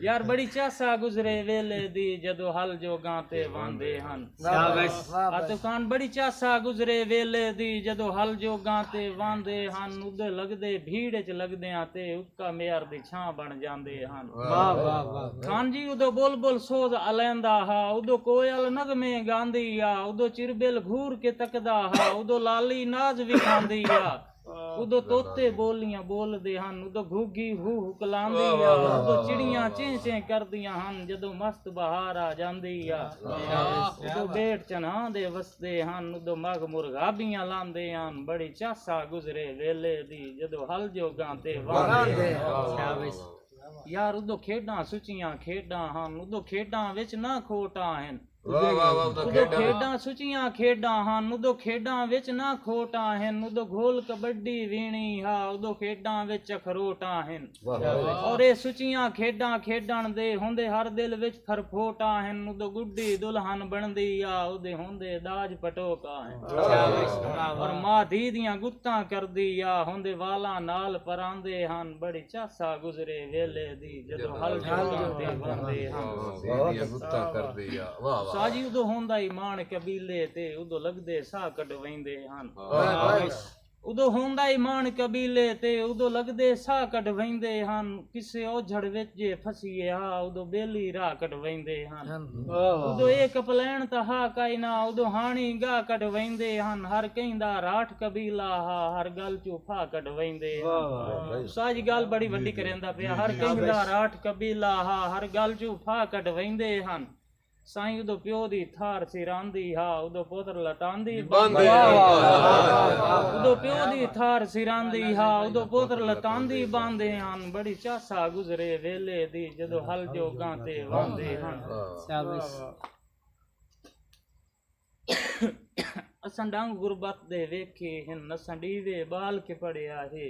यार बड़ी चासा गुजरे वेले दी जदों हल जोगां ते वांदे हन। आतिफ खान बड़ी चासा गुजरे वेले दी जदों हल जोगां ते वांदे हन। उदे लगदे भीड़ च लगदियां ते उक्का मेयर दी छां बन जांदे हन। खान जी उदो बुल बुल सोज अलैंदा हा, उदो कोयल नगमे गांदी आ, उदो चिरबिल घूर के तकदा हा, उदो लाली नाज विखांदी आ, उदो तोते बोलियां बोलदे हन, उदो घुगी हू हुकलांदी आ, उदो चिड़ियां चें चें करदियां हन जदों मस्त बहार आ जांदी आ, उदो बेट चन्हां दे वसदे हन, उदो मग मुरगाबियां लांदे हन। बड़ी चासा गुजरे वेले दी जदों हल जोगां ते वांदे हन। यार उदो खेडां सुचियां खेडां हन, उदो खेडां विच ना खोटां हन। उदो खेडां सुचियां खेडां हन, उदो खेडां विच ना खोटां हन, उदो घोल कबड्डी वीणी हा, उदो खेडां विच अखरोटां हन। और ए सुचियां खेडां खेडण दे हुंदे हर दिल विच फरफोटां हन, उदो गुड्डी दुल्हन बनदी आ, उदे हुंदे दाज पटोका हन। और मां धी दियां गुत्तां करदी आ, हुंदे वालां नाल परांदे हन। बड़ी चासा गुजरे वेले दी जदों हल जोगां ते वांदे हन। साजी उदो होंदा ही मान कबीले ते उदो लगदे साह कटवैंदे हन। उदो होंदा ही मान कबीले ते उदो लगदे साह कटवैंदे हन। किसे ओझड़ विच जे फसीए हा, उदो बेली राह कटवैंदे हन। उदो ए कपलैण तहा काई ना, उदो हाणी गाह कटवैंदे हन। हर कहिंदा राठ कबीला हा, हर गल चों फा कटवैंदे हन। साजी गल बड़ी वड्डी करेंदा पिया, हर कहिंदा राठ कबीला हा, हर गल चों फा कटवैंदे हन। साईं उदो प्यो दी थार सिरांदी हा, उदो पुत्र लटांदी बांदे उदो प्यो दी थार सिरांदी हा, उदो पुत्र लटांदी बांदे हन। बड़ी चासा गुजरे वेले दी जदों हल जोगां ते वांदे हन। असां डंग गुरबत दे वेखे हिन, असां डीवे बाल के पड़िया है।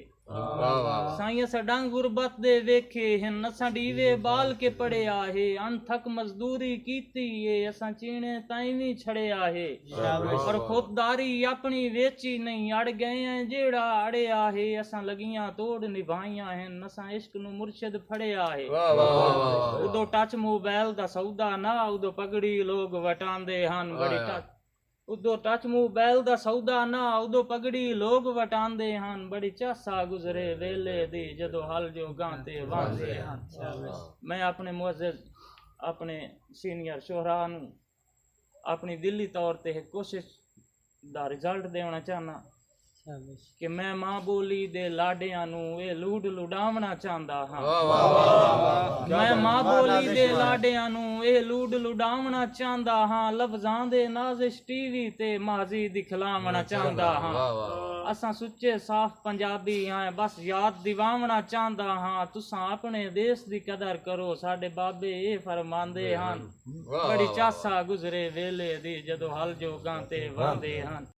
साईं असां डंग गुरबत दे वेखे हिन, असां डीवे बाल के पड़िया है। अनथक मजदूरी कीती है, असां चीणे ताईं भी छड़िया है। और खुददारी अपनी वेची नहीं, अड़ गए हैं जेड़ा अड़िया है। असां लगियां तोड़ निभाइयां हिन, असां इश्क नू मुर्शिद फड़िया है। उदो टच मोबाइल दा सौदा ना, उदो पगड़ी लोग वटांदे हन। बड़ी टच उदो टच मोबाइल दा सौदा ना, उदो पगड़ी लोग वटांदे हन। बड़ी चासा गुजरे वेले दी जदों हल जोगां ते वांदे हन। मैं अपने मुअज़्ज़िज़ अपने सीनियर शोहरा नू अपनी दिली तौर ते कोशिश दा रिजल्ट देना चाहना कि मैं मां बोली दे लाडियां नू ए लूड लुडावना चाहंदा हां। मैं मां बोली दे लाडियां नू ए लूड लुडावना चाहंदा हां। लफ्ज़ां दे नाज़िश टीवी ते माज़ी दिखलावना चाहंदा हां। असां सुच्चे साफ पंजाबी हां, बस याद दिवावना चाहंदा हां। तुसां अपने देश दी कदर करो, साडे बाबे ए फरमांदे हन। बड़ी चासा गुजरे वेले दी जदों हल जोगां ते वांदे हन।